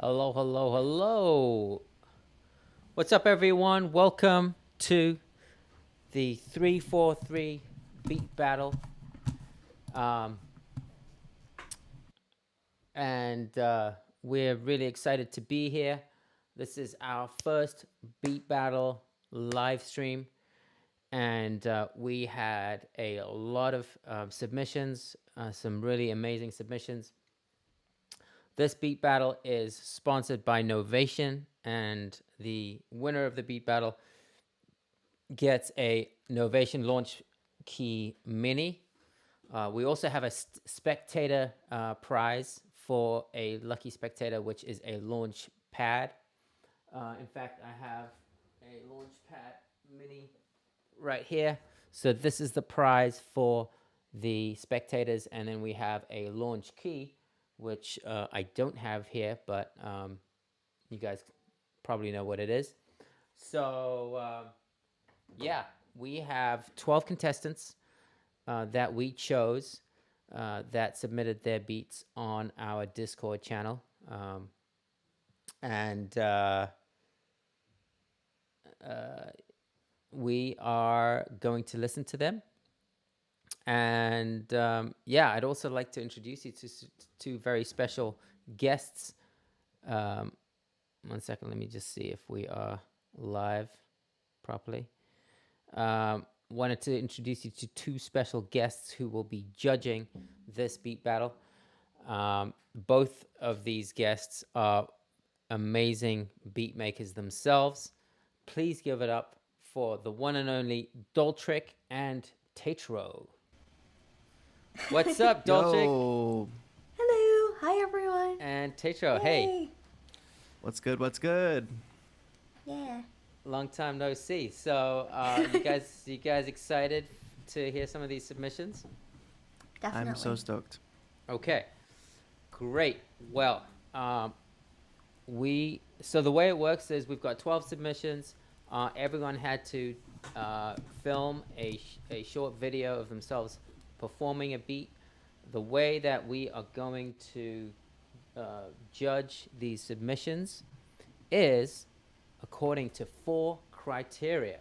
Hello, hello, hello. What's up, everyone? Welcome to the 343 beat battle. And we're really excited to be here. This is our first beat battle live stream. And we had a lot of submissions, some really amazing submissions. This beat battle is sponsored by Novation, and the winner of the beat battle gets a Novation Launch Key Mini. We also have a spectator prize for a lucky spectator, which is a launch pad. In fact, I have a launch pad mini right here. So this is the prize for the spectators, and then we have a launch key, which I don't have here, but you guys probably know what it is. So yeah, we have 12 contestants that we chose that submitted their beats on our Discord channel. And we are going to listen to them. And yeah, I'd also like to introduce you to two very special guests. 1 second, let me just see if we are live properly. Wanted to introduce you to two special guests who will be judging this beat battle. Both of these guests are amazing beat makers themselves. Please give it up for the one and only dolltr and Taetro. What's up, dolltr? Yo. Hello. Hi, everyone. And Taetro, hey. What's good? What's good? Yeah. Long time no see. So you guys excited to hear some of these submissions? Definitely. I'm so stoked. Okay, great. Well, so the way it works is we've got 12 submissions. Everyone had to film a short video of themselves performing a beat. The way that we are going to judge these submissions is according to 4 criteria.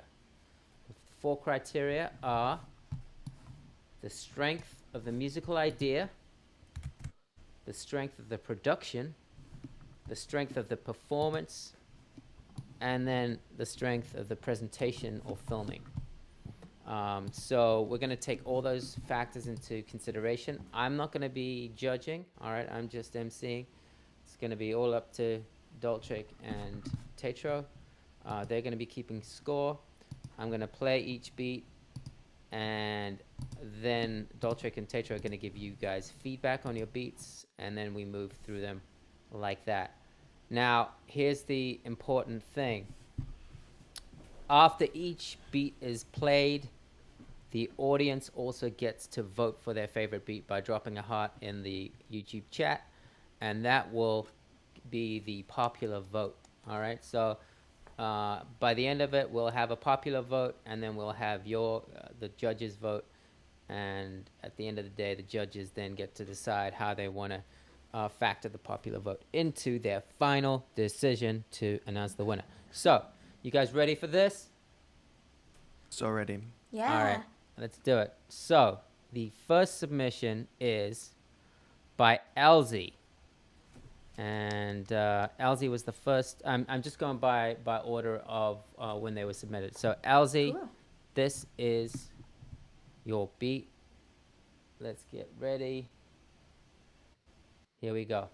The 4 criteria are the strength of the musical idea, the strength of the production, the strength of the performance, and then the strength of the presentation or filming. So we're going to take all those factors into consideration. I'm not going to be judging, all right? I'm just emceeing. It's going to be all up to dolltr and Taetro. They're going to be keeping score. I'm going to play each beat, and then dolltr and Taetro are going to give you guys feedback on your beats, and then we move through them like that. Now, here's the important thing. After each beat is played, the audience also gets to vote for their favorite beat by dropping a heart in the YouTube chat, and that will be the popular vote. All right, so by the end of it, we'll have a popular vote, and then we'll have the judges vote, and at the end of the day, the judges then get to decide how they want to factor the popular vote into their final decision to announce the winner. So, you guys ready for this? So ready. Yeah. All right, let's do it. So, the first submission is by Elzie. And Elzie was the first. I'm just going by order of when they were submitted. So, Elzie, Cool. this is your beat. Let's get ready. Here we go.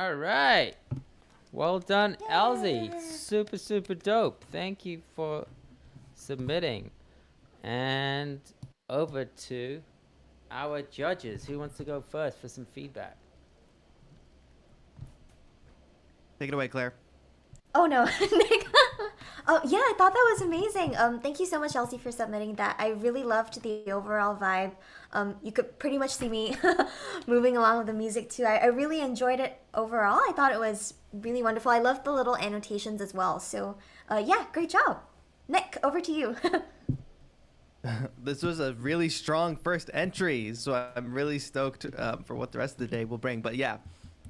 All right. Well done, Elzie. Yeah. Super, super dope. Thank you for submitting. And over to our judges. Who wants to go first for some feedback? Take it away, Claire. Oh no, Nick. Oh yeah, I thought that was amazing. Thank you so much, Elsie, for submitting that. I really loved the overall vibe. You could pretty much see me moving along with the music too. I really enjoyed it overall. I thought it was really wonderful. I loved the little annotations as well. So yeah, great job. Nick, over to you. This was a really strong first entry, so I'm really stoked for what the rest of the day will bring. But yeah,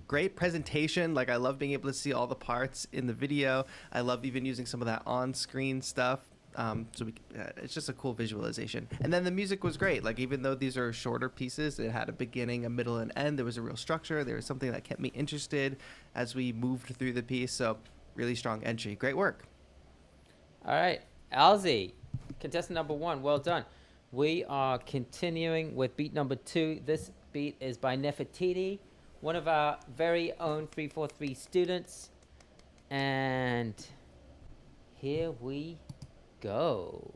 great presentation. Like, I love being able to see all the parts in the video. I love even using some of that on-screen stuff. It's just a cool visualization. And then the music was great. Like, even though these are shorter pieces, it had a beginning, a middle, and end. There was a real structure. There was something that kept me interested as we moved through the piece. So really strong entry. Great work. All right, Elzie, contestant number 1, well done. We are continuing with beat number 2. This beat is by Nefertiti, one of our very own 343 students. And here we go.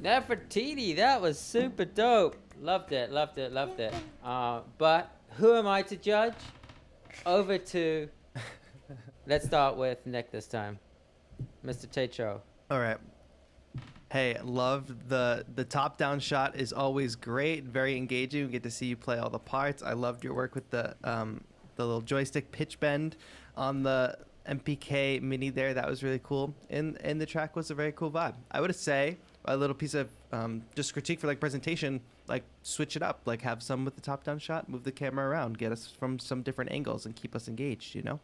Nefertiti, that was super dope. Loved it, loved it, loved it. But who am I to judge? Over to, let's start with Nick this time. Mr. Taetro. All right. Hey, loved the top-down shot is always great, very engaging. We get to see you play all the parts. I loved your work with the little joystick pitch bend on the MPK mini there. That was really cool. And the track was a very cool vibe. I would say a little piece of just critique for like presentation, like switch it up, like have some with the top-down shot, move the camera around, get us from some different angles and keep us engaged, you know?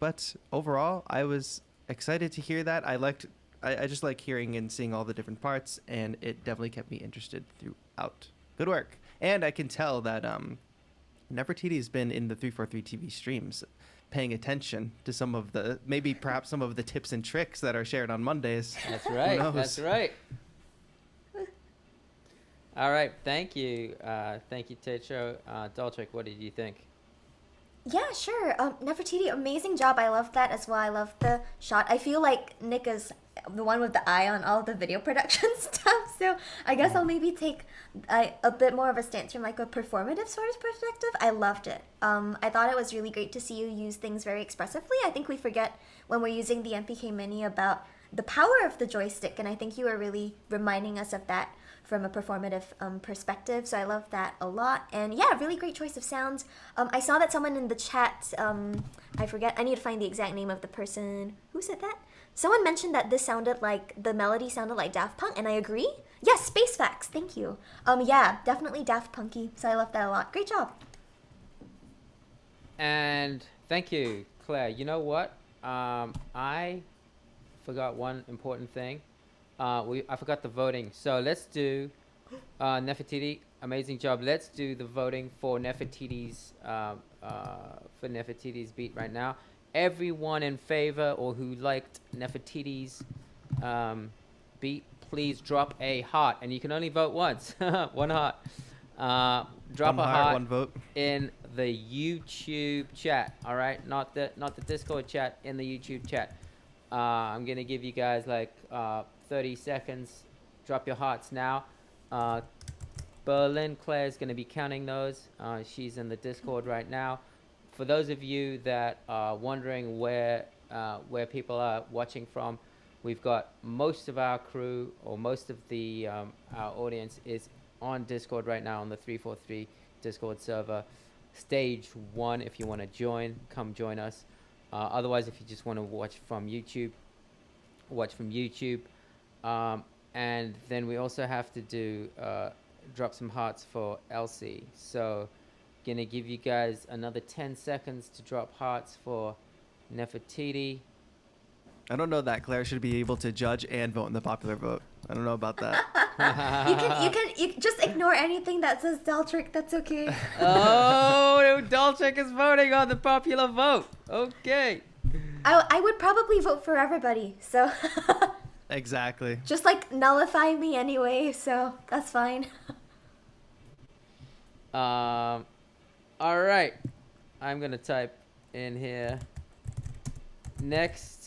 But overall, I was excited to hear that. I just like hearing and seeing all the different parts, and it definitely kept me interested throughout. Good work. And I can tell that Nefertiti has been in the 343 TV streams, paying attention to some of the, maybe perhaps some of the tips and tricks that are shared on Mondays. That's right. Who knows? That's right. All right. Thank you. Thank you, Taetro. Dolltr, what did you think? Yeah, sure. Nefertiti, amazing job. I love that as well. I love the shot. I feel like Nick is the one with the eye on all the video production stuff. So I guess I'll maybe take a bit more of a stance from like a performative sort of perspective. I loved it. I thought it was really great to see you use things very expressively. I think we forget when we're using the MPK Mini about the power of the joystick, and I think you were really reminding us of that from a performative perspective. So I love that a lot. And yeah, really great choice of sounds. I saw that someone in the chat, I forget, I need to find the exact name of the person. Who said that? Someone mentioned that this sounded like, the melody sounded like Daft Punk, and I agree. Yes, Space Facts, thank you. Yeah, definitely Daft Punky, so I love that a lot. Great job. And thank you, Claire. You know what? I forgot one important thing. I forgot the voting. So let's do Nefertiti. Amazing job. Let's do the voting for Nefertiti's beat right now. Everyone in favor or who liked Nefertiti's beat, please drop a heart. And you can only vote once. One heart. Drop a heart, one vote in the YouTube chat. All right, not the Discord chat, in the YouTube chat. I'm gonna give you guys like 30 seconds. Drop your hearts now. Berlin Claire is gonna be counting those. She's in the Discord right now. For those of you that are wondering where people are watching from, we've got most of our crew, or most of the our audience is on Discord right now on the 343 Discord server. Stage 1, if you want to join, come join us. Otherwise, if you just want to watch from YouTube, watch from YouTube. And then we also have to do drop some hearts for Elzie. So gonna give you guys another 10 seconds to drop hearts for Nefertiti. I don't know that Claire should be able to judge and vote in the popular vote. I don't know about that. You just ignore anything that says dolltr. That's okay. Oh, dolltr is voting on the popular vote. Okay. I would probably vote for everybody. So. Exactly. Just like nullify me anyway. So that's fine. All right. I'm gonna type in here. Next.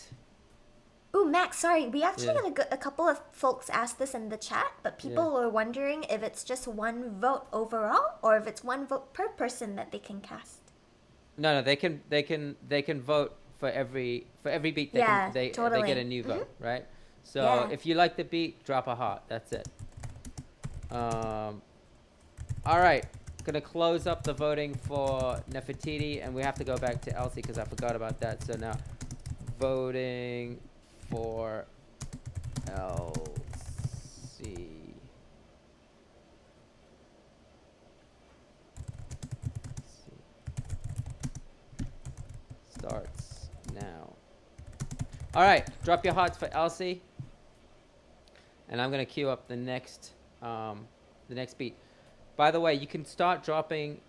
Ooh, Max, sorry. We actually had a couple of folks ask this in the chat, but people were wondering if it's just one vote overall or if it's one vote per person that they can cast. No, they can vote for every beat. They get a new vote, right? So if you like the beat, drop a heart. That's it. All right. Gonna close up the voting for Nefertiti, and we have to go back to Elzie because I forgot about that. So now, voting for Elzie. Starts now. All right, drop your hearts for Elzie, and I'm gonna queue up the next beat. By the way, you can start dropping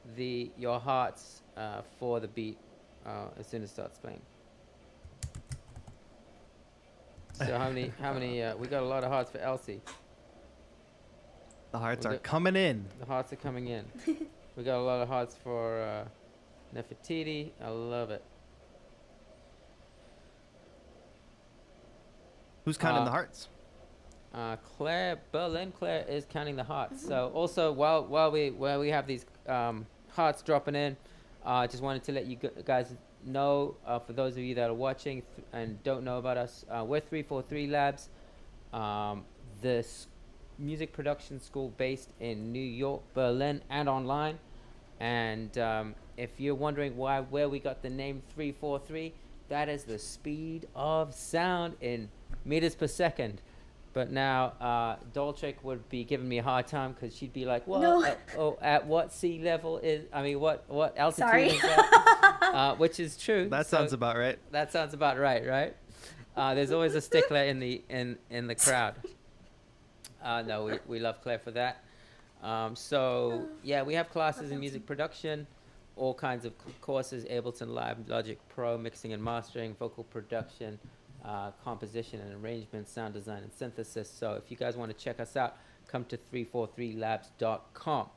your hearts for the beat as soon as it starts playing. So how many? We got a lot of hearts for Elzie. The hearts are coming in. The hearts are coming in. We got a lot of hearts for Nefertiti. I love it. Who's counting the hearts? Berlin Claire is counting the hearts. So also while we have these hearts dropping in, I just wanted to let you guys know, for those of you that are watching and don't know about us, we're 343 Labs, this music production school based in New York, Berlin, and online. And if you're wondering where we got the name 343, that is the speed of sound in meters per second. But now dolltr would be giving me a hard time because she'd be like, "Well, no. At what sea level what altitude is that?" Which is true. That sounds about right. That sounds about right? There's always a stickler in the crowd. No, we love Claire for that. So yeah, we have classes in music production, all kinds of courses: Ableton Live, Logic Pro, mixing and mastering, vocal production, composition and arrangement, sound design and synthesis. So if you guys want to check us out, come to 343labs.com.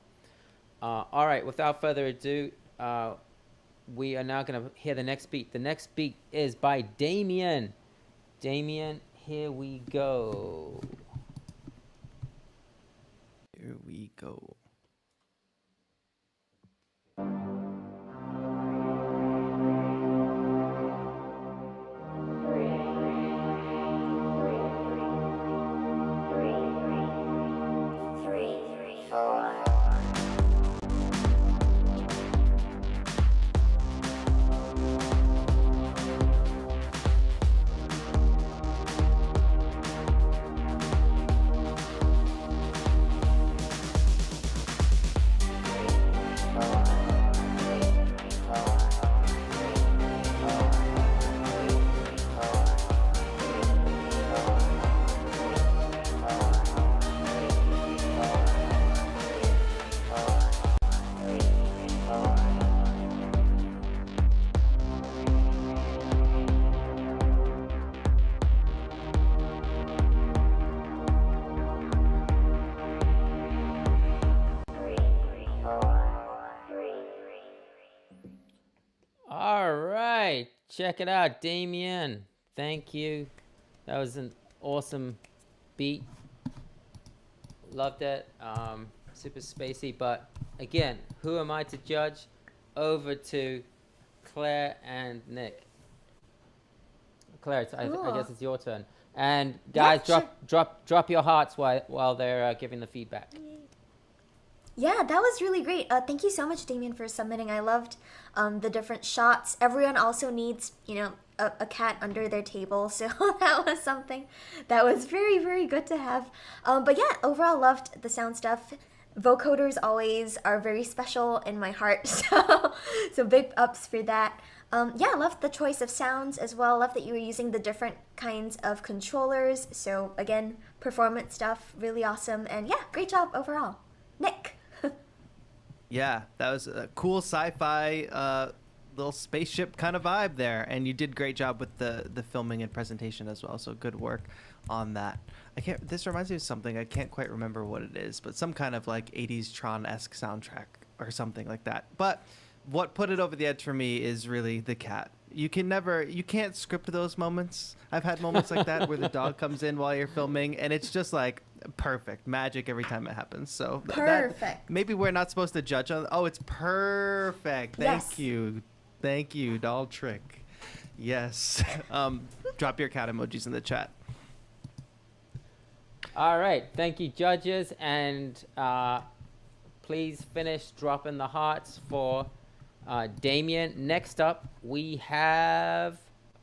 All right, without further ado, we are now going to hear the next beat. The next beat is by Damien. Damien, here we go. Here we go. Three, Check it out, Damien. Thank you. That was an awesome beat. Loved it. Super spacey, but again, who am I to judge? Over to Claire and Nick. Claire, I guess it's your turn. And guys, Yeah, drop your hearts while they're giving the feedback. Yeah, that was really great. Thank you so much, Damien, for submitting. I loved the different shots. Everyone also needs, a cat under their table, so that was something that was very, very good to have. But yeah, overall loved the sound stuff. Vocoders always are very special in my heart, so big ups for that. Yeah, loved the choice of sounds as well. Loved that you were using the different kinds of controllers. So again, performance stuff, really awesome. And yeah, great job overall. Nick. Yeah, that was a cool sci-fi little spaceship kind of vibe there, and you did great job with the filming and presentation as well. So good work on that. This reminds me of something. I can't quite remember what it is, but some kind of like 80s Tron-esque soundtrack or something like that. But what put it over the edge for me is really the cat. You can't script those moments. I've had moments like that where the dog comes in while you're filming, and it's just like perfect magic every time it happens. So Perfect. Maybe we're not supposed to judge on. Oh, it's perfect. Thank you, doll trick. Yes. Drop your cat emojis in the chat. All right, thank you, judges, and please finish dropping the hearts for Damien. Next up, we have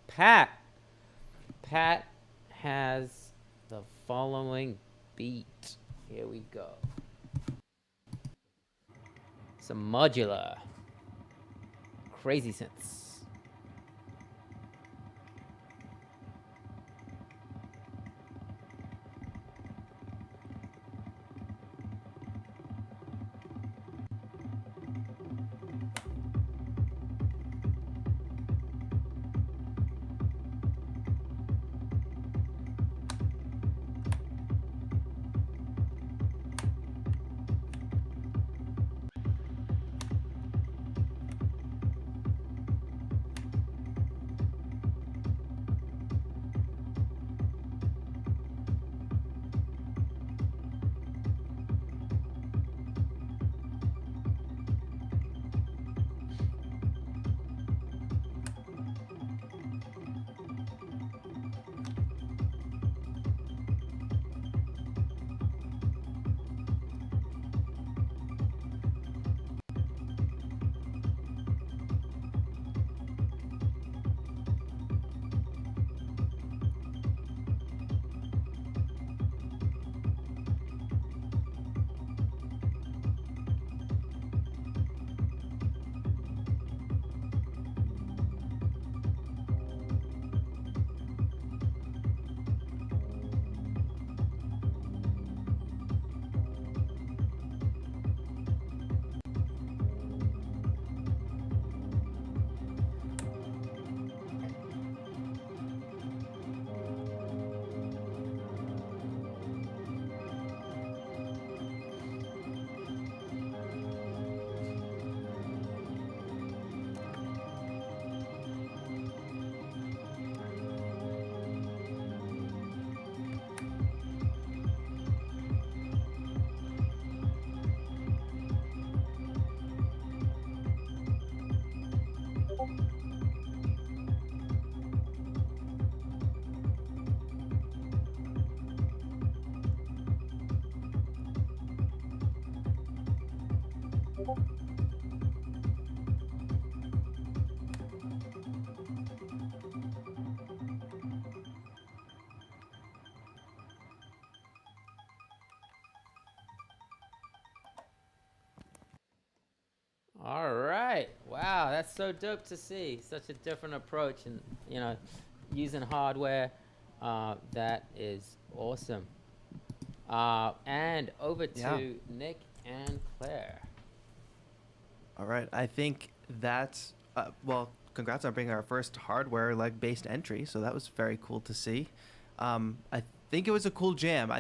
Pat. Pat has the following beat. Here we go. Some modular. Crazy synths. All right. Wow, that's so dope to see. Such a different approach and, using hardware. That is awesome. And over to Nick and Claire. All right. I think that's, congrats on bringing our first hardware based entry. So that was very cool to see. I think it was a cool jam.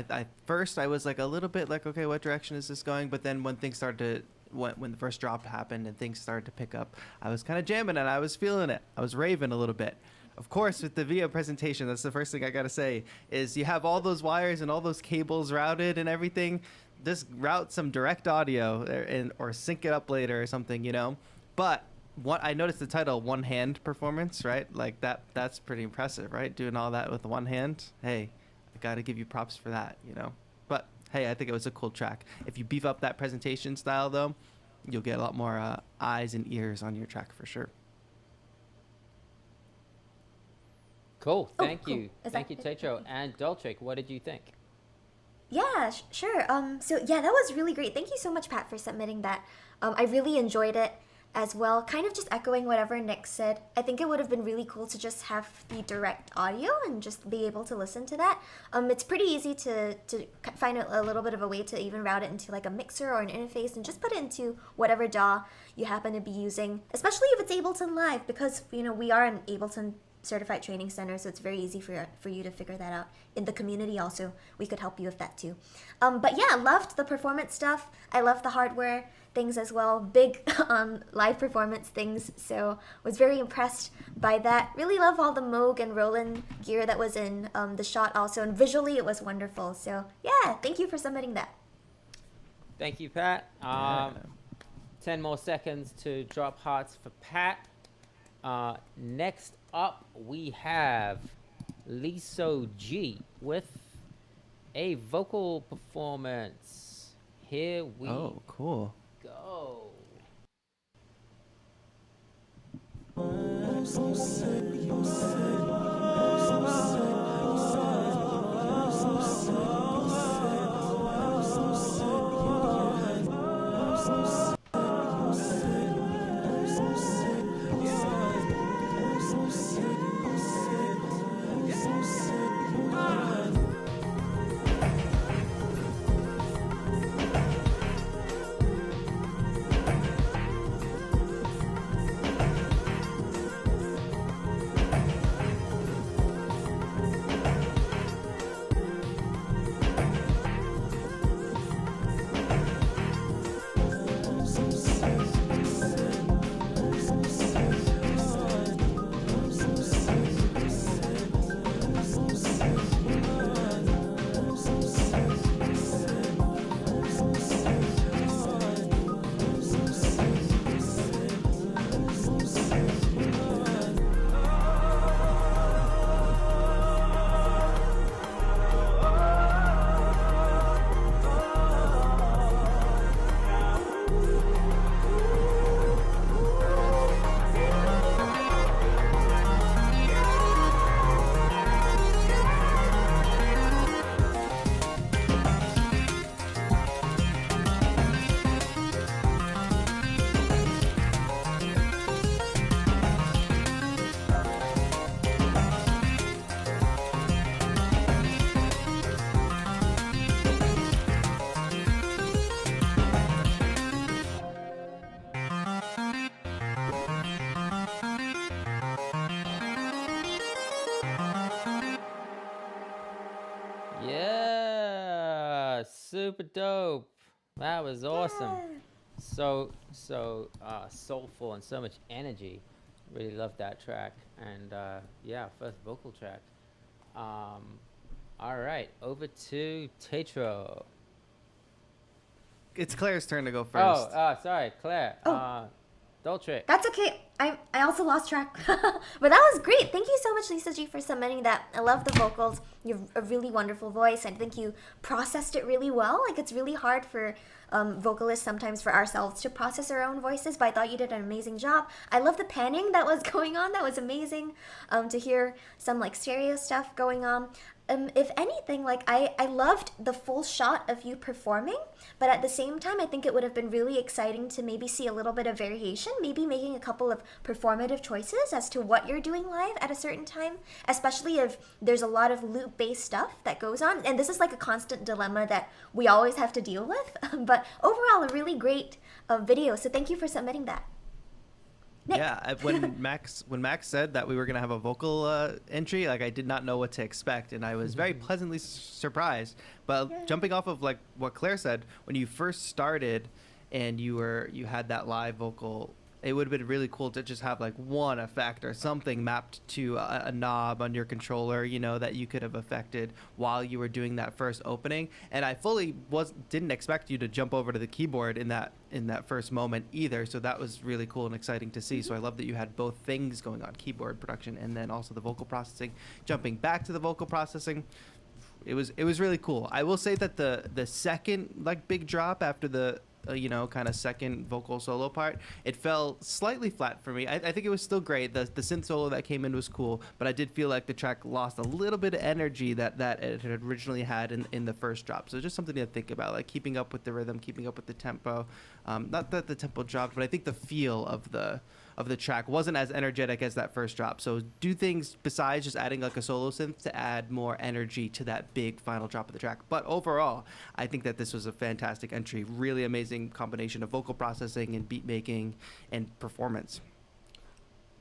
First I was like a little bit like, okay, what direction is this going? But then when things started to when the first drop happened and things started to pick up, I was kind of jamming and I was feeling it. I was raving a little bit. Of course, with the video presentation, that's the first thing I got to say, is you have all those wires and all those cables routed and everything. Just route some direct audio or sync it up later or something, you know. But what I noticed the title, One Hand Performance, right? Like that's pretty impressive, right? Doing all that with one hand. Hey, I got to give you props for that, you know. But hey, I think it was a cool track. If you beef up that presentation style, though, you'll get a lot more eyes and ears on your track for sure. Cool. Thank cool. you. Is Thank that you, it? Taetro. And dolltr, what did you think? Yeah, sure. So yeah, that was really great. Thank you so much, Pat, for submitting that. I really enjoyed it as well. Kind of just echoing whatever Nick said. I think it would have been really cool to just have the direct audio and just be able to listen to that. It's pretty easy to find a little bit of a way to even route it into like a mixer or an interface and just put it into whatever DAW you happen to be using, especially if it's Ableton Live, because you know we are an Ableton-Certified training center, so it's very easy for you to figure that out. In the community also, we could help you with that too. But yeah, loved the performance stuff. I love the hardware things as well. Big on live performance things, so was very impressed by that. Really love all the Moog and Roland gear that was in the shot also, and visually it was wonderful. So yeah, thank you for submitting that. Thank you, Pat. 10 more seconds to drop hearts for Pat. Next up, we have Liso G with a vocal performance. Here we cool. go. Yeah, super dope. That was awesome. So soulful and so much energy. Really loved that track. And yeah, first vocal track. All right, over to Taetro. It's Claire's turn to go first. Sorry, Claire. dolltr. That's okay. I also lost track. But that was great. Thank you so much, Lisa G, for submitting that. I love the vocals. You have a really wonderful voice. I think you processed it really well. Like, it's really hard for vocalists sometimes, for ourselves, to process our own voices, but I thought you did an amazing job. I love the panning that was going on. That was amazing to hear some like stereo stuff going on. If anything, like I loved the full shot of you performing, but at the same time, I think it would have been really exciting to maybe see a little bit of variation, maybe making a couple of performative choices as to what you're doing live at a certain time, especially if there's a lot of loop-based stuff that goes on. And this is like a constant dilemma that we always have to deal with. But overall, a really great video. So thank you for submitting that. Nick. Yeah, when Max said that we were gonna have a vocal entry, like I did not know what to expect, and I was very pleasantly surprised. But jumping off of like what Claire said, when you first started and you had that live vocal, it would have been really cool to just have like one effect or something mapped to a knob on your controller, you know, that you could have affected while you were doing that first opening. And I fully didn't expect you to jump over to the keyboard in that first moment either. So that was really cool and exciting to see. So I love that you had both things going on, keyboard production and then also the vocal processing. Jumping back to the vocal processing, it was really cool. I will say that the second like big drop after the you know, kind of second vocal solo part, it fell slightly flat for me. I think it was still great. The synth solo that came in was cool, but I did feel like the track lost a little bit of energy that it had originally had in the first drop. So just something to think about, like keeping up with the rhythm, keeping up with the tempo. Not that the tempo dropped, but I think the feel of the track wasn't as energetic as that first drop. So do things besides just adding like a solo synth to add more energy to that big final drop of the track. But overall, I think that this was a fantastic entry. Really amazing combination of vocal processing and beat making and performance.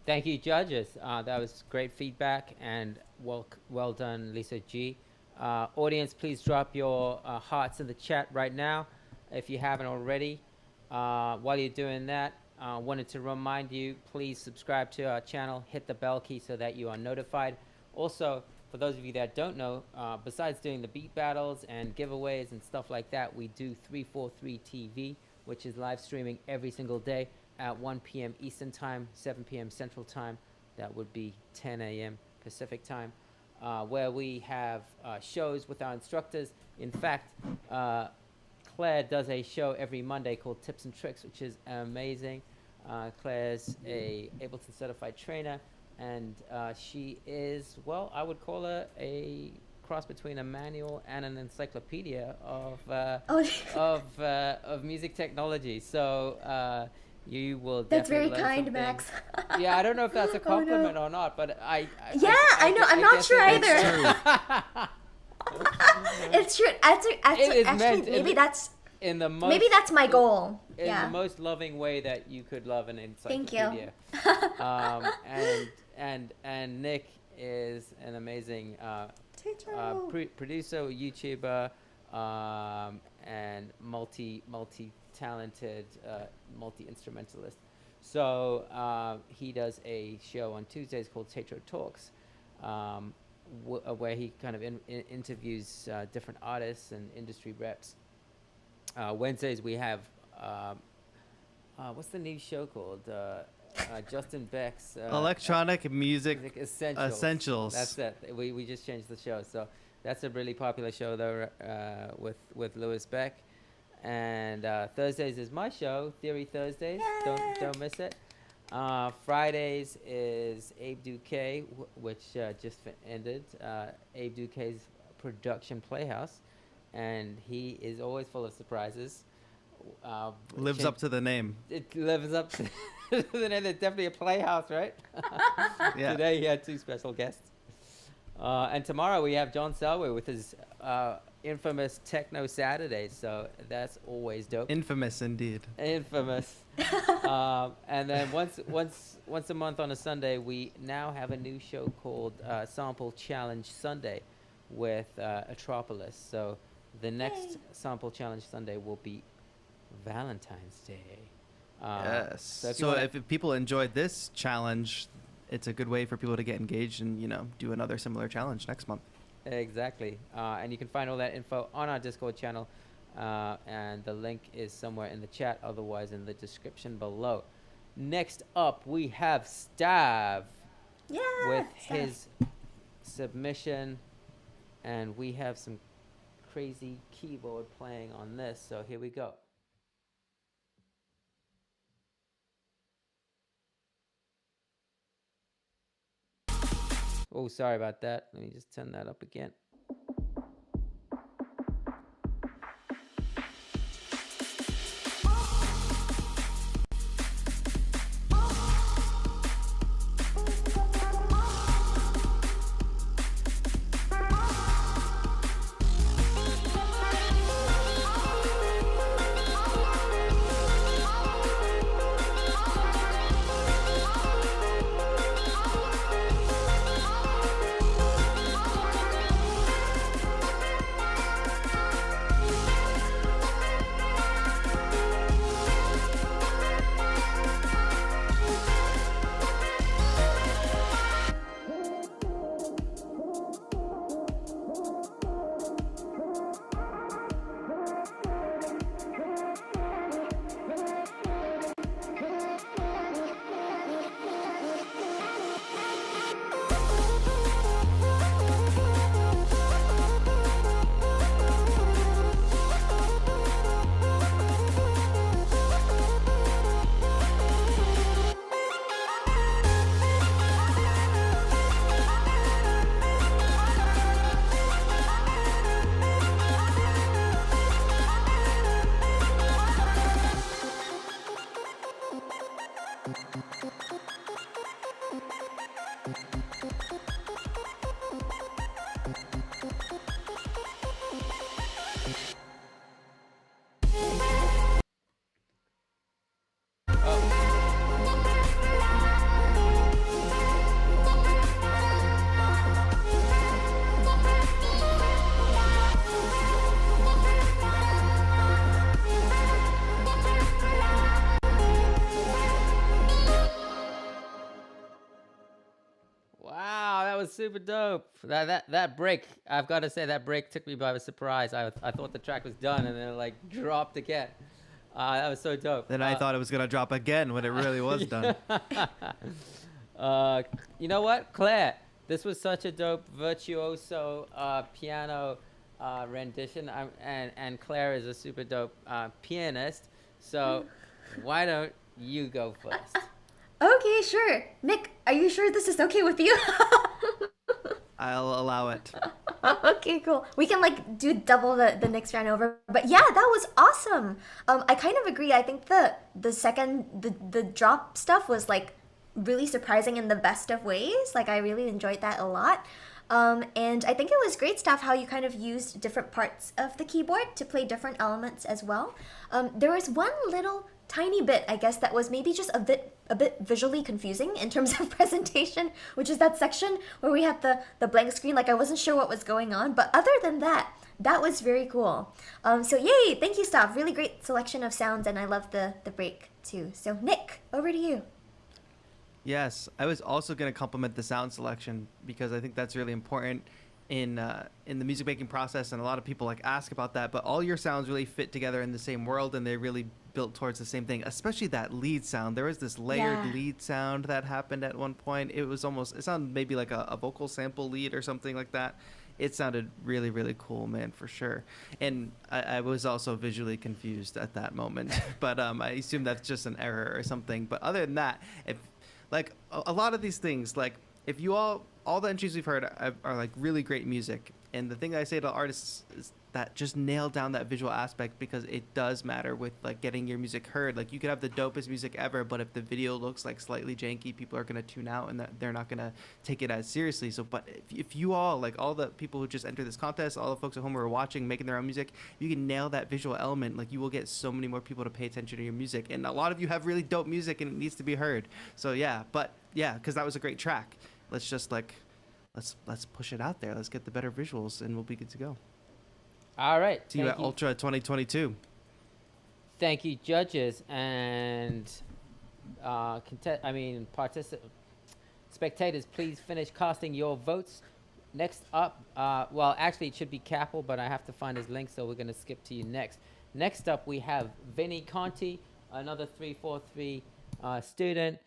Thank you, judges. That was great feedback, and well done, Lisa G. Audience, please drop your hearts in the chat right now if you haven't already. While you're doing that, wanted to remind you, please subscribe to our channel, hit the bell key so that you are notified. Also, for those of you that don't know, besides doing the beat battles and giveaways and stuff like that, we do 343 TV, which is live streaming every single day at 1 p.m. Eastern Time, 7 p.m. Central Time. That would be 10 a.m. Pacific Time, where we have shows with our instructors. In fact, Claire does a show every Monday called Tips and Tricks, which is amazing. Claire's a Ableton-Certified trainer, and she is, well, I would call her a cross between a manual and an encyclopedia of music technology. So you will That's definitely very kind, Max. Yeah, I don't know if that's a compliment or not, but I know. I'm not sure either. It's true. Actually, maybe that's in the most, maybe that's my goal. In the most loving way that you could love an encyclopedia. Thank you. And Nick is an amazing producer, YouTuber, and multi-talented, multi-instrumentalist. So he does a show on Tuesdays called Taetro Talks, where he kind of interviews different artists and industry reps. Wednesdays we have what's the new show called? Justin Beck's Electronic Music Essentials. That's it. We just changed the show, so that's a really popular show though, with Lewis Beck. And Thursdays is my show, Theory Thursdays. Yay! Don't miss it. Fridays is Abe Duque, which just ended. Abe Duque's Production Playhouse, and he is always full of surprises. Lives up to the name. It lives up to the name. It's definitely a playhouse, right? Yeah. Today he had 2 special guests. And tomorrow we have John Selway with his infamous Techno Saturday, so that's always dope. Infamous indeed. Infamous. And then once a month on a Sunday, we now have a new show called Sample Challenge Sunday with Atropolis. So the next Sample Challenge Sunday will be Valentine's Day. Yes. So if people enjoyed this challenge, it's a good way for people to get engaged and, you know, do another similar challenge next month. Exactly. And you can find all that info on our Discord channel, and the link is somewhere in the chat, otherwise in the description below. Next up, we have Stav with his submission, and we have some crazy keyboard playing on this, so here we go. Oh, sorry about that. Let me just turn that up again. Wow, that was super dope. That break, I've got to say, that break took me by surprise. I thought the track was done, and then it like dropped again. That was so dope. Then I thought it was gonna drop again when it really was done. You know what, Claire? This was such a dope virtuoso piano rendition. And Claire is a super dope pianist. So why don't you go first? Okay, sure. Nick, are you sure this is okay with you? I'll allow it. Okay, cool. We can like do double the next round over. But yeah, that was awesome. I kind of agree. I think the second the drop stuff was like really surprising in the best of ways. Like I really enjoyed that a lot. And I think it was great stuff how you kind of used different parts of the keyboard to play different elements as well. There was one little tiny bit, I guess, that was maybe just a bit visually confusing in terms of presentation, which is that section where we had the blank screen. Like I wasn't sure what was going on, but other than that, that was very cool. So yay, thank you, Stav. Really great selection of sounds, and I love the break too. So Nick, over to you. Yes, I was also going to compliment the sound selection because I think that's really important in the music making process, and a lot of people like ask about that. But all your sounds really fit together in the same world, and they really built towards the same thing. Especially that lead sound. There was this layered lead sound that happened at one point. It sounded maybe like a vocal sample lead or something like that. It sounded really, really cool, man, for sure. And I was also visually confused at that moment, but I assume that's just an error or something. But other than that, if like a lot of these things, like if you all the entries we've heard are like really great music, and the thing I say to artists is that just nail down that visual aspect, because it does matter with like getting your music heard. Like you could have the dopest music ever, but if the video looks like slightly janky, people are gonna tune out and they're not gonna take it as seriously. So, but if you all, like all the people who just enter this contest, all the folks at home who are watching, making their own music, you can nail that visual element. Like you will get so many more people to pay attention to your music, and a lot of you have really dope music and it needs to be heard. So yeah, because that was a great track. Let's just like let's push it out there. Let's get the better visuals, and we'll be good to go. All right. See you at Ultra 2022. Thank you, judges and spectators. Please finish casting your votes. Next up, well, actually, it should be Capple, but I have to find his link, so we're going to skip to you next. Next up, we have Vinny Conte, another 343 student,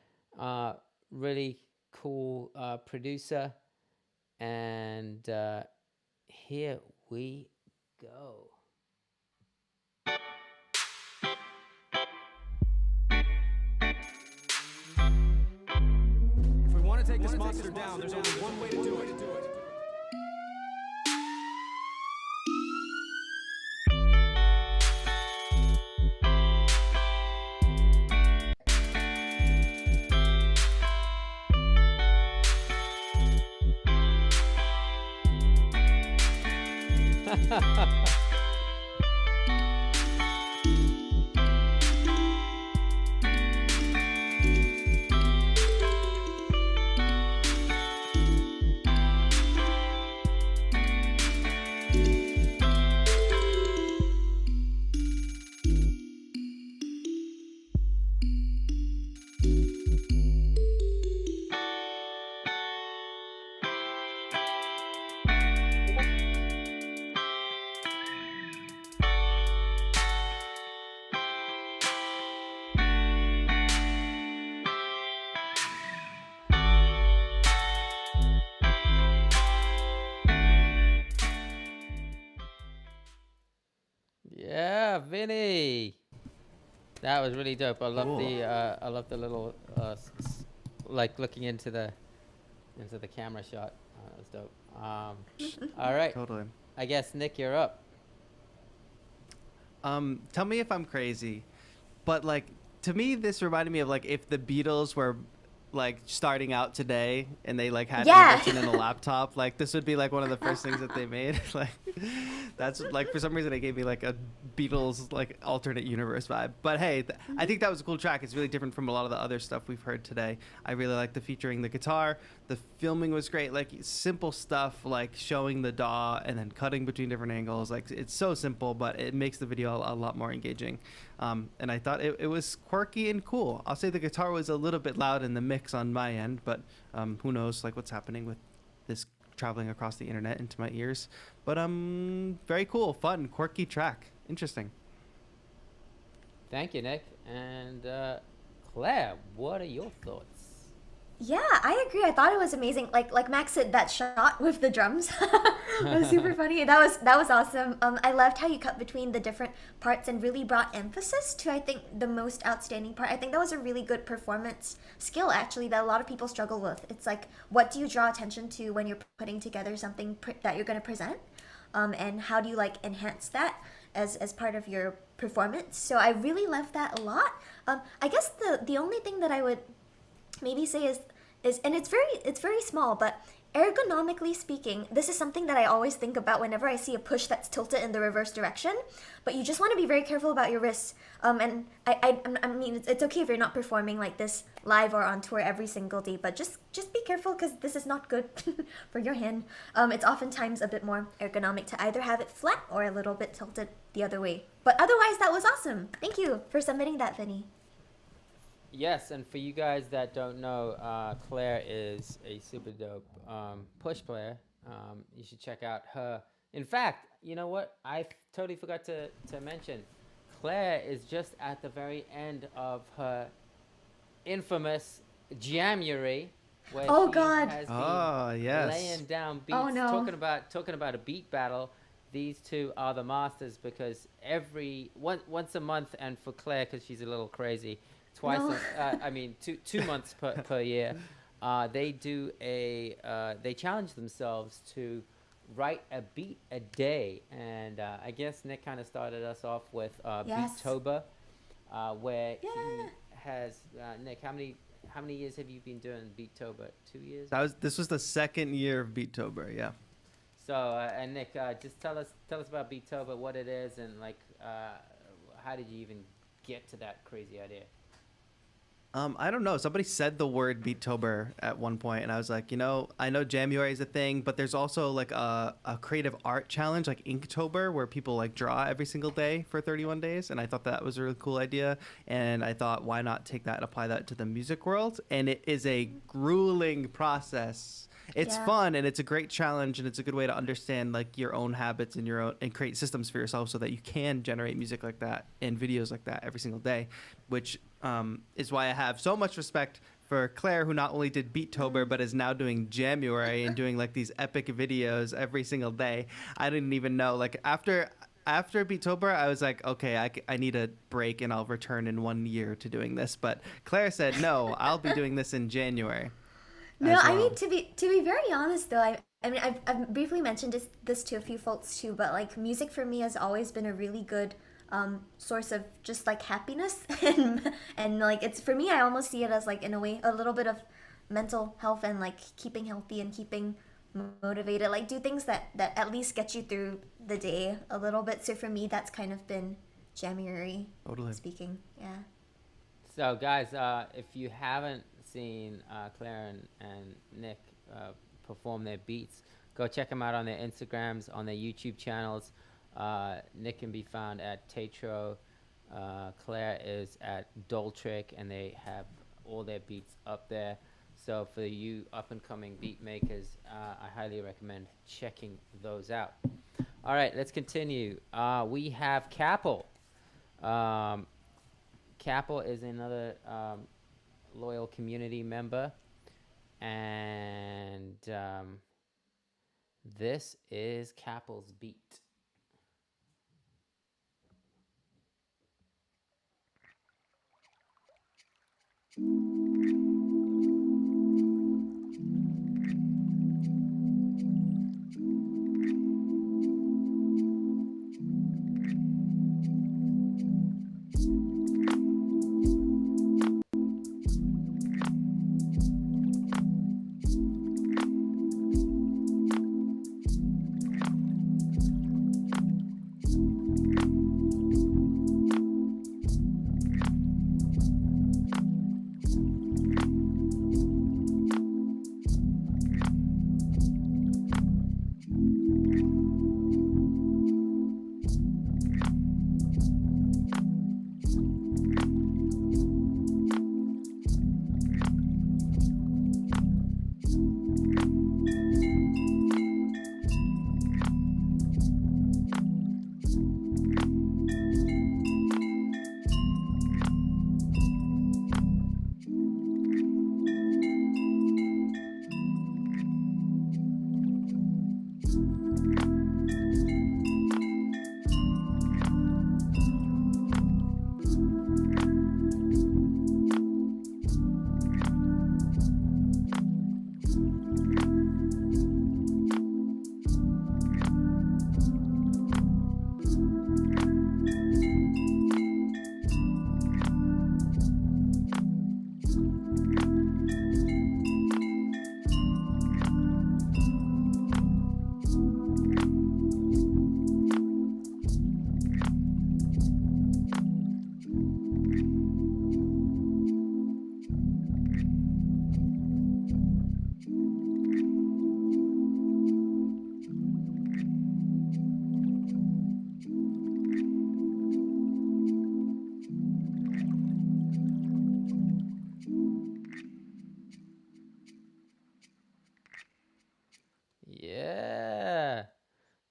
really cool producer, and here we go. If we want to take this monster down, there's only one way to do it. Yeah, Vinny. That was really dope. I love Cool. I love the little like looking into the camera shot. That was dope. All right. Totally. I guess Nick, you're up. Tell me if I'm crazy, but like to me, this reminded me of like if the Beatles were like starting out today and they like had Yeah. Ableton in a laptop, like this would be like one of the first things that they made. Like that's like for some reason it gave me like a Beatles like alternate universe vibe. But hey, I think that was a cool track. It's really different from a lot of the other stuff we've heard today. I really like the featuring the guitar. The filming was great, like simple stuff like showing the DAW and then cutting between different angles. Like it's so simple, but it makes the video a lot more engaging. And I thought it was quirky and cool. I'll say the guitar was a little bit loud in the mix on my end, but who knows like what's happening with this traveling across the internet into my ears. But very cool, fun, quirky track. Interesting. Thank you, Nick. And Claire, what are your thoughts? Yeah, I agree. I thought it was amazing. Like Max said, that shot with the drums was super funny. That was awesome. I loved how you cut between the different parts and really brought emphasis to, I think, the most outstanding part. I think that was a really good performance skill, actually, that a lot of people struggle with. It's like, what do you draw attention to when you're putting together something that you're going to present? And how do you like enhance that as part of your performance? So I really loved that a lot. I guess the only thing that I would maybe say is and it's very small, but ergonomically speaking, this is something that I always think about whenever I see a push that's tilted in the reverse direction. But you just want to be very careful about your wrists. And I mean, it's okay if you're not performing like this live or on tour every single day, but just be careful because this is not good for your hand. It's oftentimes a bit more ergonomic to either have it flat or a little bit tilted the other way. But otherwise, that was awesome. Thank you for submitting that, Vinny. Yes, and for you guys that don't know, Claire is a super dope push player. You should check out her. In fact, you know what? I totally forgot to mention. Claire is just at the very end of her infamous January, where Oh, she God. has been Yes. laying down beats, Oh, no. talking about a beat battle. These two are the masters because once a month, and for Claire, because she's a little crazy, twice. No. I mean, 2 months per year. They challenge themselves to write a beat a day, and I guess Nick kind of started us off with Yes. Beattober, where Yeah. he has Nick. How many years have you been doing Beattober? 2 years. This was the second year of Beattober, yeah. So and Nick, just tell us about Beattober, what it is, and like how did you even get to that crazy idea? I don't know. Somebody said the word Beattober at one point, and I was like, I know January is a thing, but there's also like a creative art challenge, like Inktober, where people like draw every single day for 31 days, and I thought that was a really cool idea, and I thought, why not take that and apply that to the music world? And it is a grueling process. It's Yeah. fun, and it's a great challenge, and it's a good way to understand like your own habits and and create systems for yourself so that you can generate music like that and videos like that every single day, which is why I have so much respect for Claire, who not only did Beattober but is now doing January and doing like these epic videos every single day. I didn't even know, like after Beattober, I was like, okay, I need a break and I'll return in 1 year to doing this. But Claire said, no, I'll be doing this in January. No, as I well. mean to be very honest though, I mean I've briefly mentioned this to a few folks too, but like music for me has always been a really good source of just like happiness and like it's for me I almost see it as like in a way a little bit of mental health and like keeping healthy and keeping motivated, like do things that at least get you through the day a little bit. So for me that's kind of been January Totally. speaking. Yeah. So guys, if you haven't seen Claire and Nick perform their beats, go check them out on their Instagrams, on their YouTube channels. Nick can be found at Taetro. Claire is at dolltr, and they have all their beats up there. So for you up-and-coming beat makers, I highly recommend checking those out. All right, let's continue. We have Capple. Capple is another loyal community member, and this is Capple's beat.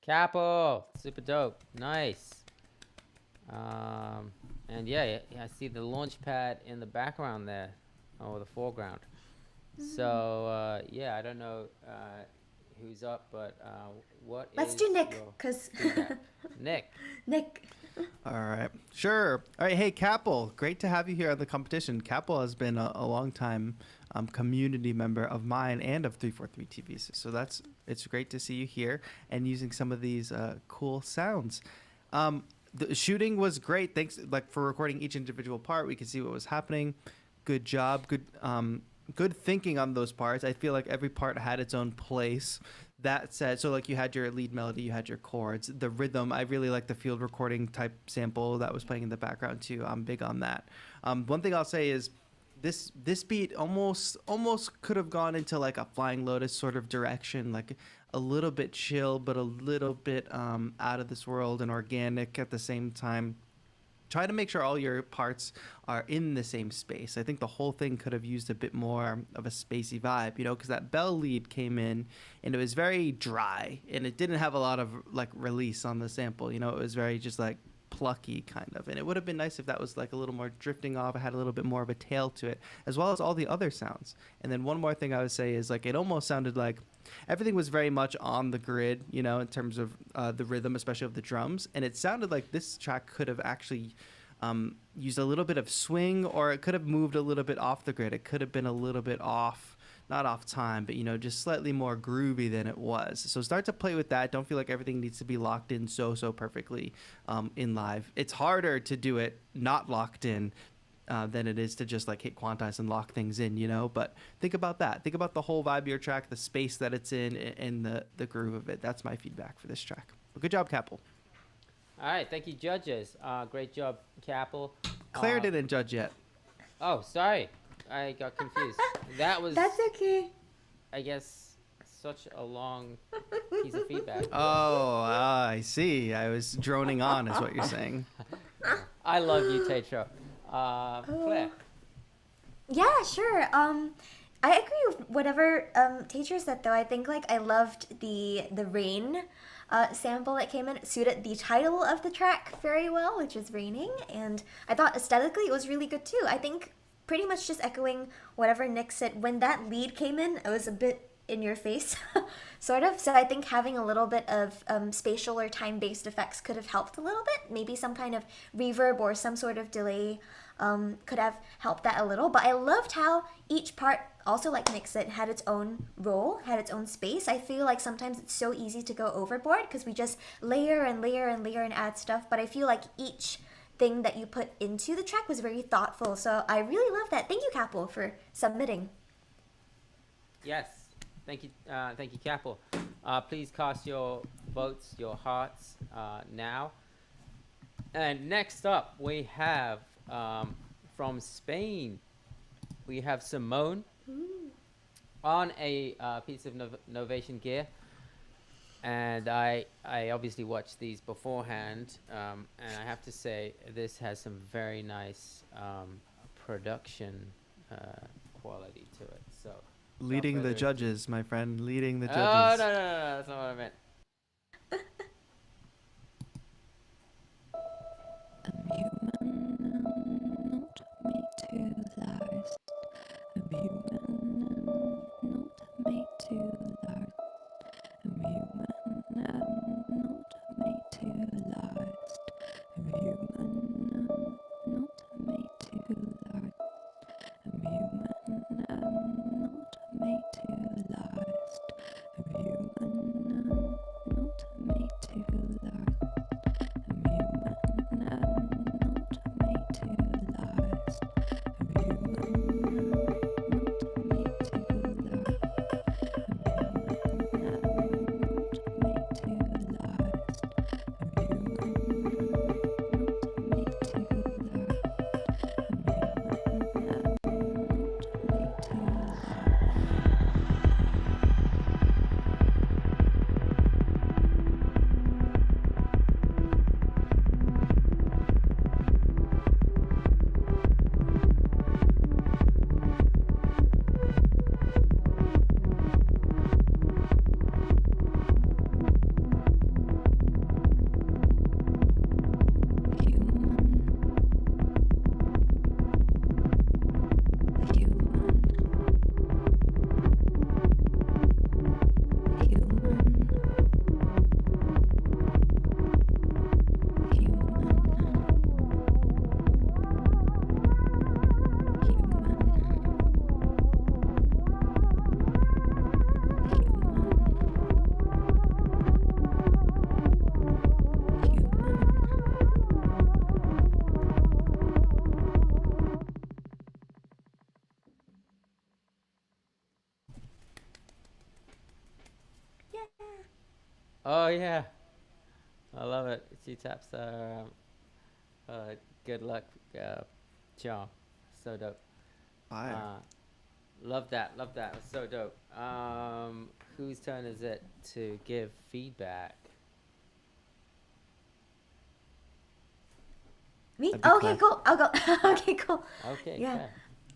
Capple, super dope, nice. And yeah, I see the launch pad in the background there, or the foreground. So yeah, I don't know who's up, but what Let's is do Nick, your cause feedback? Nick. Nick. All right. Sure. All right. Hey, Capple, great to have you here on the competition. Capple has been a long time community member of mine and of 343 TVs. So it's great to see you here and using some of these cool sounds. The shooting was great. Thanks for recording each individual part. We could see what was happening. Good job. Good thinking on those parts. I feel like every part had its own place. That said, so you had your lead melody, you had your chords, the rhythm. I really like the field recording type sample that was playing in the background too. I'm big on that. One thing I'll say is this beat almost could have gone into a Flying Lotus sort of direction, a little bit chill, but a little bit out of this world and organic at the same time. Try to make sure all your parts are in the same space. I think the whole thing could have used a bit more of a spacey vibe, because that bell lead came in and it was very dry and it didn't have a lot of release on the sample. It was very just plucky kind of. And it would have been nice if that was a little more drifting off. It had a little bit more of a tail to it, as well as all the other sounds. And then one more thing I would say is it almost sounded like everything was very much on the grid, in terms of the rhythm, especially of the drums. And it sounded like this track could have actually used a little bit of swing, or it could have moved a little bit off the grid. It could have been a little bit off, not off time, but just slightly more groovy than it was. So start to play with that. Don't feel like everything needs to be locked in so perfectly in live. It's harder to do it not locked in than it is to just hit quantize and lock things in, but think about that. Think about the whole vibe of your track, the space that it's in, and the groove of it. That's my feedback for this track. Well, good job, Capple. All right, thank you, judges. Great job, Capple. Claire didn't judge yet. Oh, sorry, I got confused. That's okay. I guess, such a long piece of feedback. Oh, I see. I was droning on, is what you're saying. I love you, Taetro. Claire. Yeah, sure. I agree with whatever Taetro said, though. I think I loved the rain sample that came in. It suited the title of the track very well, which is Raining, and I thought aesthetically it was really good too. I think pretty much just echoing whatever Nick said, when that lead came in, it was a bit in your face, sort of. So I think having a little bit of spatial or time-based effects could have helped a little bit. Maybe some kind of reverb or some sort of delay could have helped that a little. But I loved how each part, also like Nick said, had its own role, had its own space. I feel like sometimes it's so easy to go overboard because we just layer and layer and layer and add stuff. But I feel like each thing that you put into the track was very thoughtful. So I really love that. Thank you, Capple, for submitting. Yes. Thank you, Capple. Please cast your votes, your hearts now. And next up, we have from Spain, we have Simone on a piece of Novation gear. And I obviously watched these beforehand, and I have to say this has some very nice production quality to it. So. Leading the judges, my friend. Leading the judges. Oh, no, that's not what I meant. I'm human, not made to last. I'm human, not made to last. I'm human, not made to last. I'm human, not made to last. I'm human, not made to last. I'm human, Oh yeah, I love it. She taps good luck charm. So dope. Fire. Love that. Love that. It's so dope. Whose turn is it to give feedback? Me? That'd be Okay, Claire. cool. I'll go. Okay, cool. Okay. Yeah.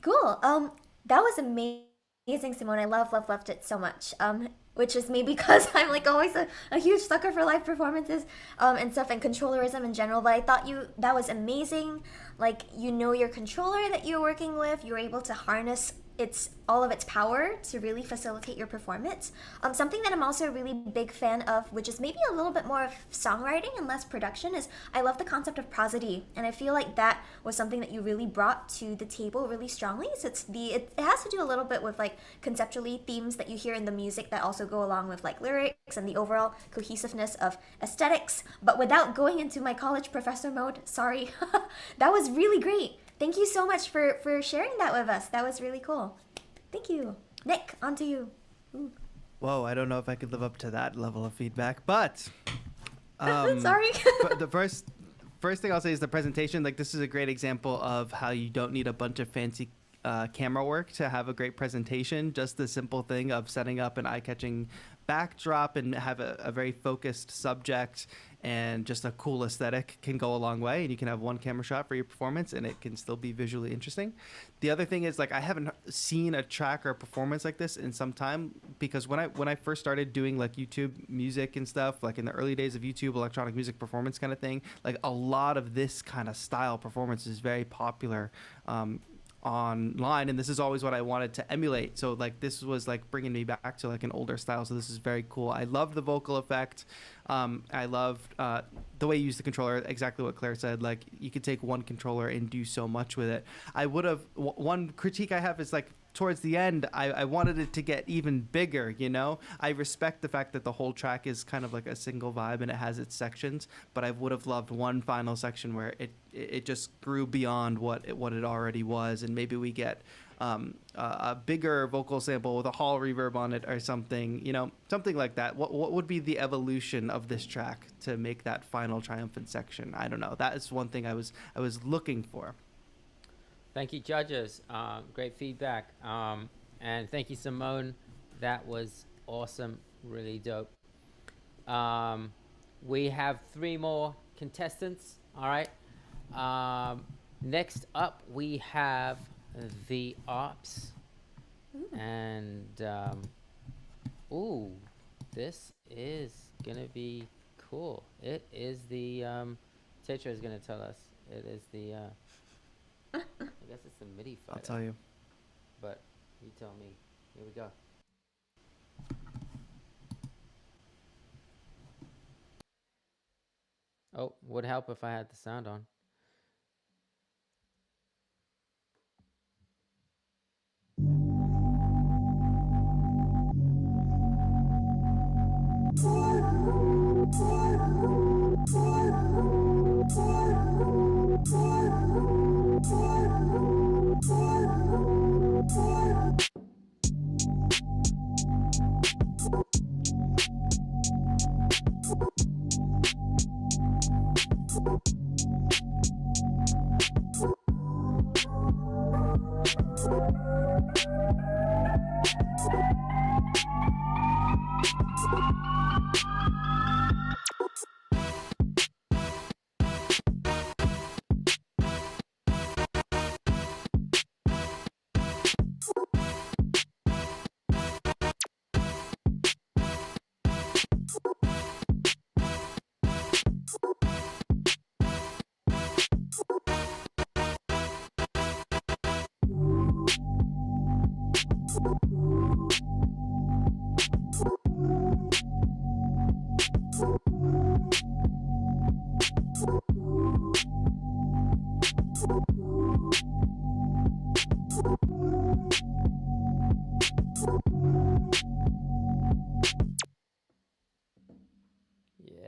Claire. Cool. That was amazing, Simone. I loved it so much. Which is maybe because I'm like always a huge sucker for live performances, and stuff and controllerism in general. But I thought that was amazing. Like, you know, your controller that you're working with, you're able to harness all of its power to really facilitate your performance. Something that I'm also a really big fan of, which is maybe a little bit more of songwriting and less production, is I love the concept of prosody, and I feel like that was something that you really brought to the table really strongly. So it has to do a little bit with like conceptually themes that you hear in the music that also go along with like lyrics and the overall cohesiveness of aesthetics, but without going into my college professor mode. Sorry. That was really great. Thank you so much for sharing that with us. That was really cool. Thank you. Nick, on to you. Ooh. Whoa, I don't know if I could live up to that level of feedback, but Sorry. but the first thing I'll say is the presentation. Like, this is a great example of how you don't need a bunch of fancy camera work to have a great presentation. Just the simple thing of setting up an eye-catching backdrop and have a very focused subject and just a cool aesthetic can go a long way, and you can have one camera shot for your performance and it can still be visually interesting. The other thing is, like, I haven't seen a track or a performance like this in some time, because when I first started doing like YouTube music and stuff, like in the early days of YouTube electronic music performance kind of thing, like a lot of this kind of style performance is very popular online, and this is always what I wanted to emulate. So like this was like bringing me back to like an older style, so this is very cool. I love the vocal effect. I loved the way you use the controller, exactly what Claire said. Like, you could take one controller and do so much with it. I would have one critique I have is like towards the end, I wanted it to get even bigger, you know? I respect the fact that the whole track is kind of like a single vibe and it has its sections, but I would have loved one final section where it just grew beyond what it already was, and maybe we get a bigger vocal sample with a hall reverb on it or something, you know, something like that. What would be the evolution of this track to make that final triumphant section? I don't know. That is one thing I was looking for. Thank you, judges. Great feedback. And thank you, Simone. That was awesome. Really dope. We have 3 more contestants. All right. Next up, we have the Ops. And, ooh, this is going to be cool. It is the, Taetro is going to tell us. It is the, I guess it's the MIDI fighter. I'll tell you. But you tell me. Here we go. Oh, would help if I had the sound on.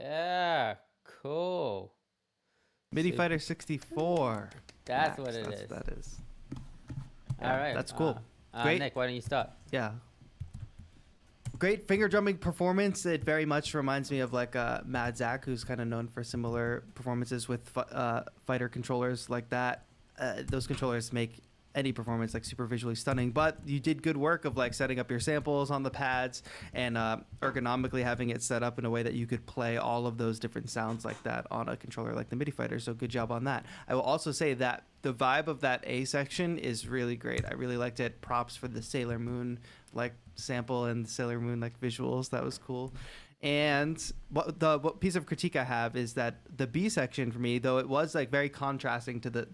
Yeah, cool. MIDI Super. Fighter 64. That's Max, what it is. That is. All right. That's cool. Great. Great. Nick, why don't you start? Yeah. great finger drumming performance. It very much reminds me of like Mad Zach, who's kind of known for similar performances with fighter controllers like that. Those controllers make any performance like super visually stunning, but you did good work of like setting up your samples on the pads and ergonomically having it set up in a way that you could play all of those different sounds like that on a controller like the MIDI fighter. So good job on that. I will also say that the vibe of that A section is really great. I really liked it. Props for the Sailor Moon like sample and Sailor Moon like visuals. That was cool. And what piece of critique I have is that the B section for me, though it was like very contrasting to the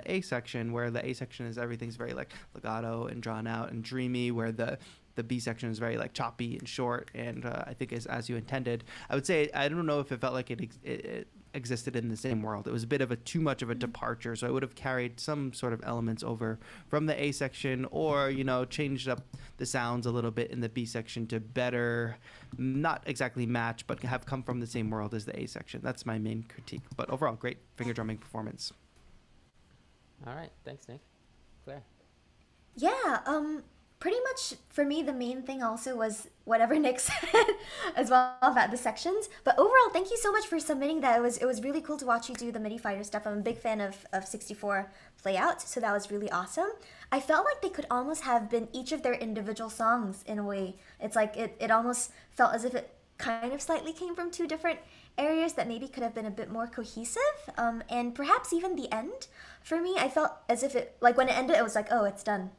A section, where the A section is everything's very like legato and drawn out and dreamy, where the B section is very like choppy and short, and I think is as you intended. I would say I don't know if it felt like it existed in the same world. It was a bit of too much of a departure, so I would have carried some sort of elements over from the A section, or changed up the sounds a little bit in the B section to better, not exactly match, but have come from the same world as the A section. That's my main critique. But overall, great finger drumming performance. All right, thanks, Nick. Claire. Yeah, pretty much for me the main thing also was whatever Nick said as well about the sections. But overall, thank you so much for submitting that. It was really cool to watch you do the MIDI fighter stuff. I'm a big fan of 64 Playout, so that was really awesome. I felt like they could almost have been each of their individual songs in a way. It's like it almost felt as if it kind of slightly came from two different areas that maybe could have been a bit more cohesive, and perhaps even the end. For me, I felt as if it, like when it ended, it was like, oh, it's done.